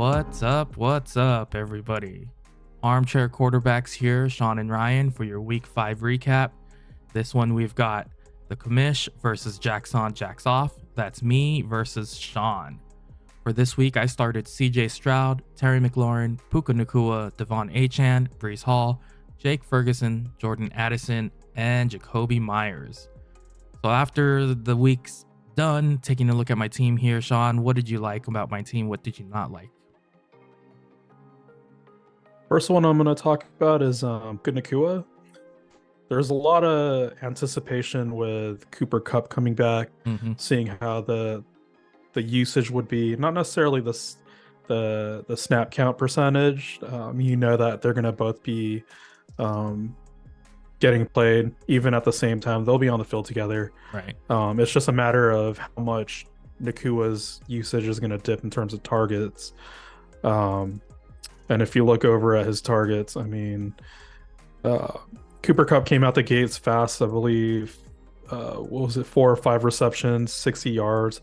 What's up, everybody? Armchair Quarterbacks here, Shawn and Ryan, for your Week 5 recap. This one we've got the Commish versus Jacks on, Jacks off. That's me versus Shawn. For this week, I started CJ Stroud, Terry McLaurin, Puka Nacua, Devon Achane, Breece Hall, Jake Ferguson, Jordan Addison, and Jacoby Myers. So after the week's done, taking a look at my team here, Shawn, what did you like about my team? What did you not like? First one I'm going to talk about is Good Nakua. There's a lot of anticipation with Cooper Kupp coming back, seeing how the usage would be, not necessarily the snap count percentage. You know that they're going to both be getting played even at the same time. They'll be on the field together. Right. It's just a matter of how much Nakua's usage is going to dip in terms of targets. And if you look over at his targets, I mean, Cooper Kupp came out the gates fast, I believe. What was it, 4 or 5 receptions, 60 yards.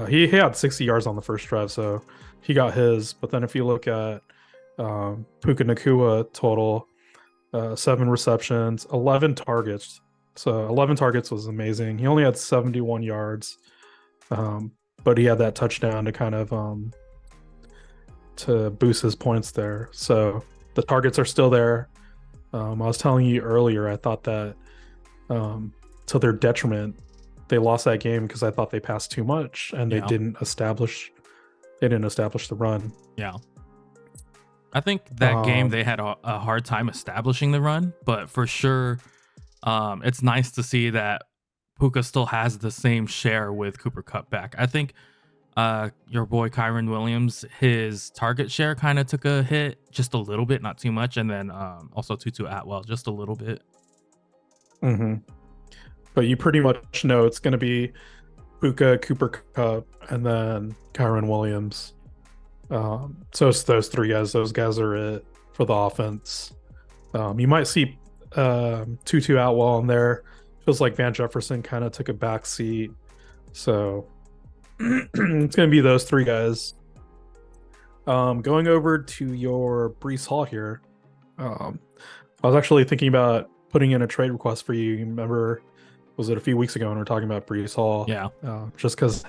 He had 60 yards on the first drive, so he got his. But then if you look at Puka Nacua total, 7 receptions, 11 targets. So 11 targets was amazing. He only had 71 yards, but he had that touchdown to kind of to boost his points there. So the targets are still there. I was telling you earlier, I thought that to their detriment, they lost that game because I thought they passed too much and they didn't establish the run. Yeah. I think that game they had a hard time establishing the run, but for sure, it's nice to see that Puka still has the same share with Cooper Kupp back. I think your boy Kyron Williams, his target share kind of took a hit just a little bit, not too much, and then also Tutu Atwell just a little bit. But you pretty much know it's going to be Puka, Cooper Kupp, and then Kyron Williams. So it's those three guys. Those guys are it for the offense. You might see Tutu Atwell in there. Feels like Van Jefferson kind of took a back seat. So it's going to be those three guys. Going over to your Breece Hall here. I was actually thinking about putting in a trade request for you. Remember, was it a few weeks ago when we were talking about Breece Hall? Yeah. Just because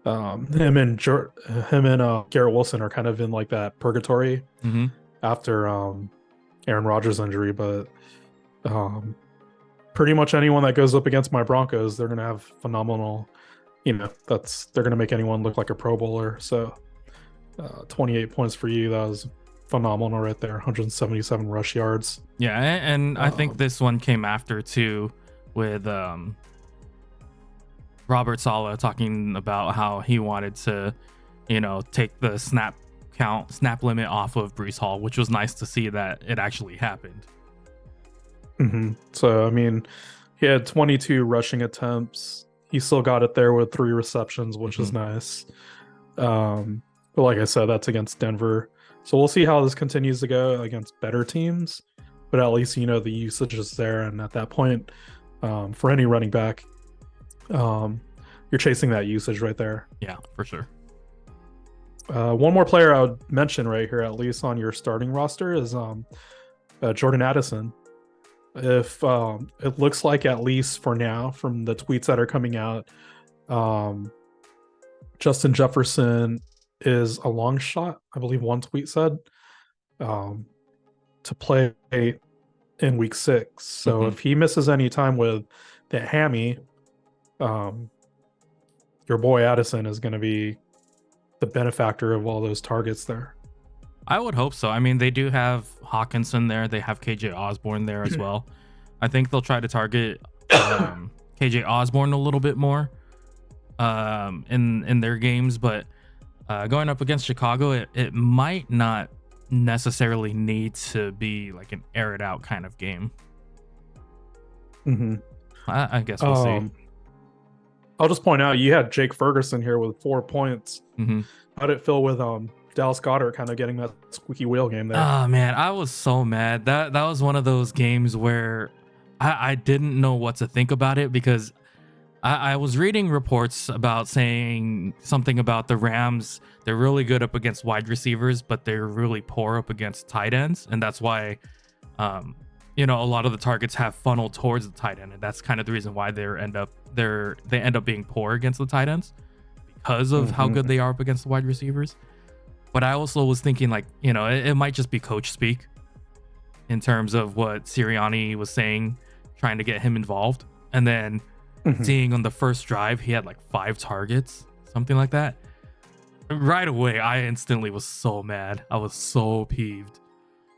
him and Garrett Wilson are kind of in like that purgatory after Aaron Rodgers' injury. But pretty much anyone that goes up against my Broncos, they're going to have phenomenal. They're going to make anyone look like a Pro Bowler. So 28 points for you. That was phenomenal right there. 177 rush yards. Yeah, and I think this one came after too with Robert Saleh talking about how he wanted to, take the snap limit off of Breece Hall, which was nice to see that it actually happened. So, I mean, he had 22 rushing attempts. He still got it there with 3 receptions, which is nice. But like I said, that's against Denver. So we'll see how this continues to go against better teams. But at least, the usage is there. And at that point, for any running back, you're chasing that usage right there. Yeah, for sure. One more player I would mention right here, at least on your starting roster, is Jordan Addison. If it looks like, at least for now, from the tweets that are coming out, Justin Jefferson is a long shot, I believe one tweet said, to play in week 6. So if he misses any time with the hammy, your boy Addison is going to be the benefactor of all those targets there. I would hope so. I mean, they do have Hawkinson there. They have KJ Osborne there as well. I think they'll try to target KJ Osborne a little bit more in their games, but going up against Chicago, it might not necessarily need to be like an air it out kind of game. I guess we'll see. I'll just point out, you had Jake Ferguson here with 4 points. How did it feel with Dallas Goedert kind of getting that squeaky wheel game there? Oh man, I was so mad. That was one of those games where I didn't know what to think about it, because I was reading reports about saying something about the Rams. They're really good up against wide receivers, but they're really poor up against tight ends, and that's why, um, a lot of the targets have funneled towards the tight end, and that's kind of the reason why they end up being poor against the tight ends because of how good Hmm. they are up against the wide receivers. But I also was thinking, like, it might just be coach speak in terms of what Sirianni was saying, trying to get him involved, and then Hmm. seeing on the first drive he had like 5 targets, something like that. Right away, I instantly was so mad. I was so peeved.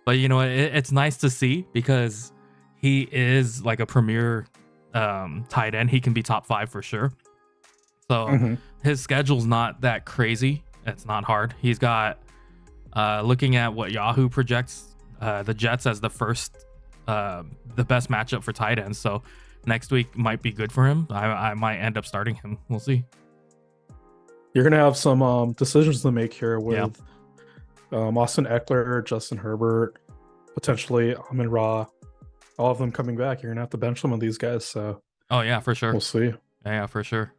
But it's nice to see because he is like a premier tight end. He can be top 5 for sure. So Hmm. his schedule's not that crazy. It's not hard. He's got looking at what Yahoo projects, the Jets as the best matchup for tight ends. So next week might be good for him. I might end up starting him. We'll see. You're gonna have some decisions to make here Yeah. with Austin Eckler, Justin Herbert, potentially Amon Ra, all of them coming back. You're gonna have to bench some of these guys, so Oh yeah, for sure. we'll see. Yeah, for sure.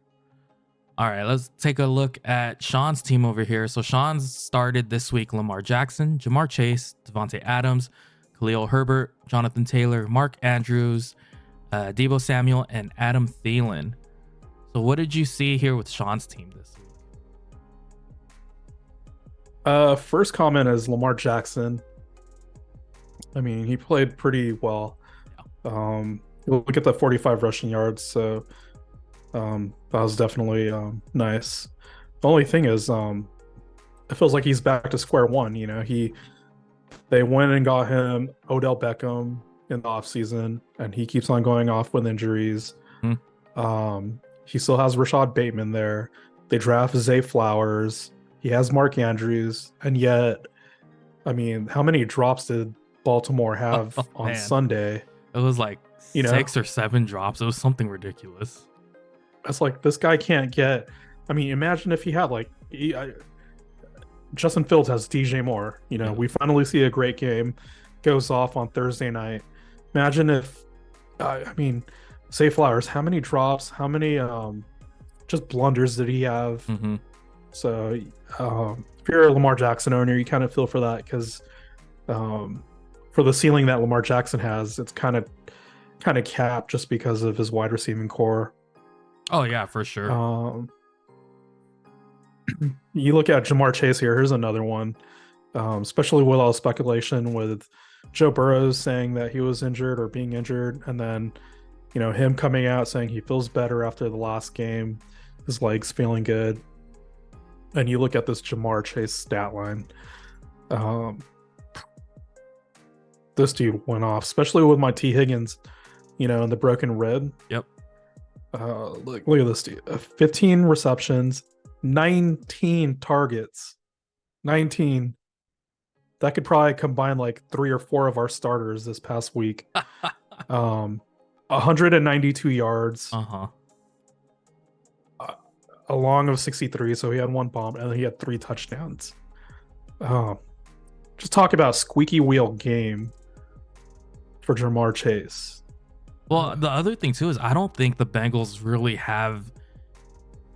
All right, let's take a look at Sean's team over here. So Sean's started this week Lamar Jackson, Jamar Chase, Devontae Adams, Khalil Herbert, Jonathan Taylor, Mark Andrews, Debo Samuel, and Adam Thielen. So what did you see here with Sean's team this week? First comment is Lamar Jackson. I mean, he played pretty well. You look at the 45 rushing yards, so that was definitely nice. The only thing is, it feels like he's back to square one. They went and got him Odell Beckham in the offseason, and he keeps on going off with injuries. Hmm. He still has Rashad Bateman there. They draft Zay Flowers. He has Mark Andrews, and yet, I mean, how many drops did Baltimore have Oh on man, Sunday? it was like You know, 6 or 7 drops. It was something ridiculous. it's like this guy can't get. I mean, imagine if he had Justin Fields has DJ Moore. Yeah. We finally see a great game goes off on Thursday night. Imagine if, I mean, Zay Flowers, how many drops, how many just blunders did he have? Hmm. So if you're a Lamar Jackson owner, you kind of feel for that because for the ceiling that Lamar Jackson has, it's kind of capped just because of his wide receiving core. Oh yeah, for sure. You look at Jamar Chase here. Here's another one, especially with all the speculation with Joe Burrow saying that he was injured or being injured, and then him coming out saying he feels better after the last game, his legs feeling good. And you look at this Jamar Chase stat line. This dude went off, especially with my T Higgins, and the broken rib. Yep. Look at this dude. 15 receptions, 19 targets. 19. That could probably combine like 3 or 4 of our starters this past week. 192 yards. Uh-huh. A long of 63, so he had 1 bomb, and then he had 3 touchdowns. Just talk about squeaky wheel game for Jamar Chase. Well, the other thing too is I don't think the Bengals really have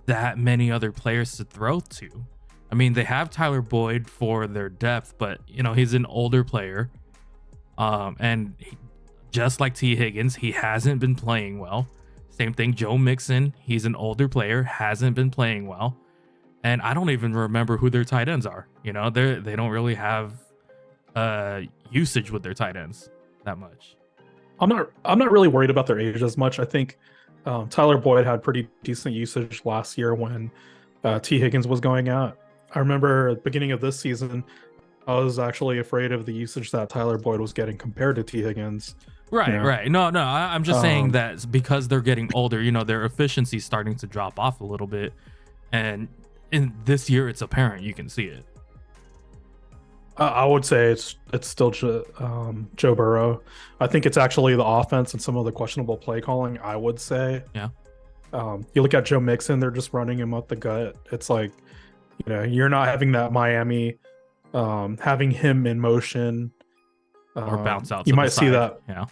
that many other players to throw to. I mean, they have Tyler Boyd for their depth, but he's an older player. Just like T Higgins, he hasn't been playing well. Same thing, Joe Mixon, he's an older player, hasn't been playing well. And I don't even remember who their tight ends are. They don't really have usage with their tight ends that much. I'm not really worried about their age as much. I think Tyler Boyd had pretty decent usage last year when T Higgins was going out. I remember at the beginning of this season, I was actually afraid of the usage that Tyler Boyd was getting compared to T Higgins. Right. No, I'm just saying that because they're getting older, their efficiency's starting to drop off a little bit. And in this year, it's apparent. You can see it. I would say it's still Joe Burrow. I think it's actually the offense and some of the questionable play calling, I would say. Yeah. You look at Joe Mixon, they're just running him up the gut. It's like, you're not having that Miami having him in motion. Or bounce out. You to might the see side. that. Yeah.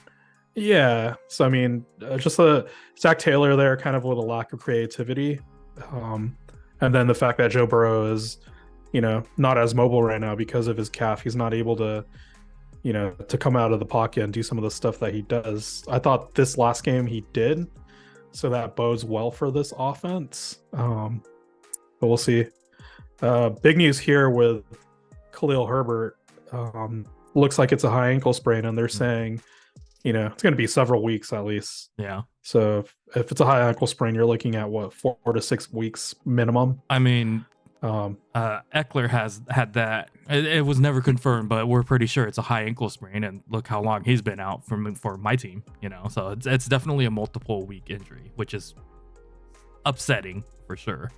Yeah. So I mean, just a Zach Taylor there, kind of with a lack of creativity, um, and then the fact that Joe Burrow is, not as mobile right now because of his calf. He's not able to, to come out of the pocket and do some of the stuff that he does. I thought this last game he did, so that bodes well for this offense. But we'll see. Big news here with Khalil Herbert. Looks like it's a high ankle sprain, and they're saying, it's going to be several weeks at least. Yeah. So if it's a high ankle sprain, you're looking at what, 4 to 6 weeks minimum. I mean, Eckler has had that. It was never confirmed, but we're pretty sure it's a high ankle sprain, and look how long he's been out for my team. So it's definitely a multiple week injury, which is upsetting for sure.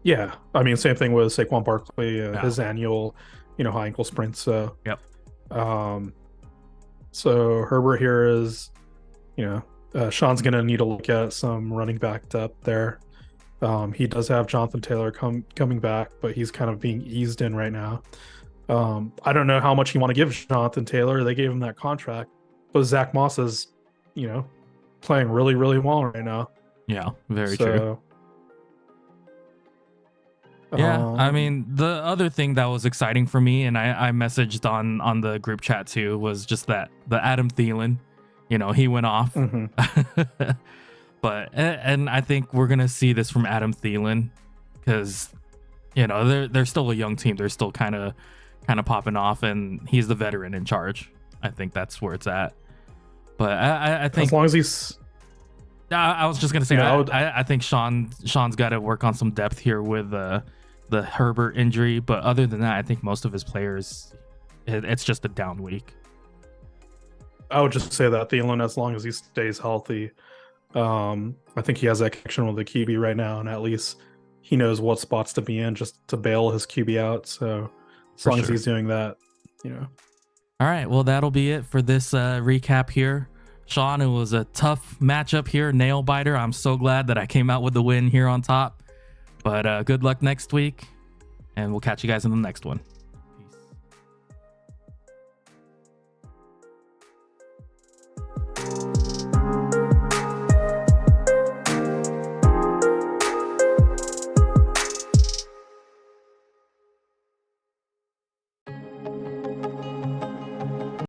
Yeah, I mean, same thing with Saquon Barkley, his annual, high ankle sprain. So yep. So Herbert here is, Sean's gonna need to look at some running back depth there. He does have Jonathan Taylor coming back, but he's kind of being eased in right now. I don't know how much you want to give Jonathan Taylor. They gave him that contract, but Zach Moss is, playing really, really well right now. Yeah, very true. Yeah, I mean, the other thing that was exciting for me, and I messaged on the group chat too, was just that the Adam Thielen, he went off. Mm-hmm. But and I think we're gonna see this from Adam Thielen because they're still a young team. They're still kind of popping off, and he's the veteran in charge. I think that's where it's at. But I think as long as he's, I was just gonna say, I think Sean's got to work on some depth here with the Herbert injury. But other than that, I think most of his players, it's just a down week. I would just say that Thielen, as long as he stays healthy. I think he has that connection with the QB right now, and at least he knows what spots to be in just to bail his QB out. So as long as he's doing that, All right, well, that'll be it for this recap here. Shawn, it was a tough matchup here, nail biter. I'm so glad that I came out with the win here on top. But good luck next week, and we'll catch you guys in the next one.